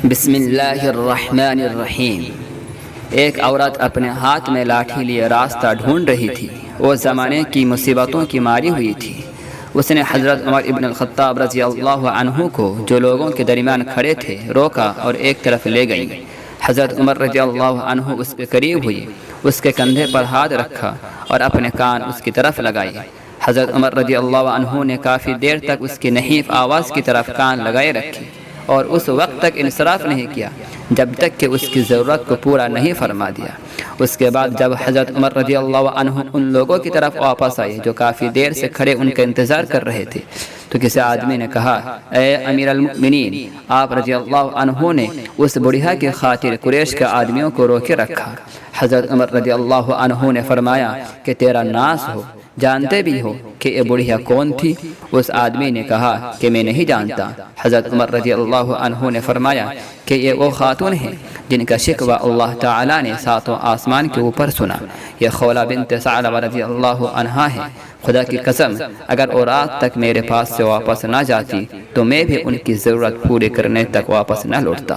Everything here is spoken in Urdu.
بسم اللہ الرحمن الرحیم۔ ایک عورت اپنے ہاتھ میں لاٹھی لیے راستہ ڈھونڈ رہی تھی۔ وہ زمانے کی مصیبتوں کی ماری ہوئی تھی۔ اس نے حضرت عمر ابن الخطاب رضی اللہ عنہ کو، جو لوگوں کے درمیان کھڑے تھے، روکا اور ایک طرف لے گئی۔ حضرت عمر رضی اللہ عنہ اس کے قریب ہوئی، اس کے کندھے پر ہاتھ رکھا اور اپنے کان اس کی طرف لگائے۔ حضرت عمر رضی اللہ عنہ نے کافی دیر تک اس کی نحیف آواز کی طرف کان لگائے رکھے اور اس وقت تک انصراف نہیں کیا جب تک کہ اس کی ضرورت کو پورا نہیں فرما دیا۔ اس کے بعد جب حضرت عمر رضی اللہ عنہ ان لوگوں کی طرف واپس آئے جو کافی دیر سے کھڑے ان کا انتظار کر رہے تھے، تو کسی آدمی نے کہا، اے امیر المؤمنین، آپ رضی اللہ عنہ نے اس بڑھیا کی خاطر قریش کے آدمیوں کو روکے رکھا۔ حضرت عمر رضی اللہ عنہ نے فرمایا کہ تیرا ناس ہو، جانتے بھی ہو کہ یہ بڑھیا کون تھی؟ اس آدمی نے کہا کہ میں نہیں جانتا۔ حضرت عمر رضی اللہ عنہ نے فرمایا کہ یہ وہ خاتون ہیں جن کا شکوہ اللہ تعالیٰ نے ساتوں آسمان کے اوپر سنا۔ یہ خولہ بنت ثعلبہ رضی اللہ عنہا ہے۔ خدا کی قسم، اگر وہ رات تک میرے پاس سے واپس نہ جاتی تو میں بھی ان کی ضرورت پوری کرنے تک واپس نہ لوٹتا۔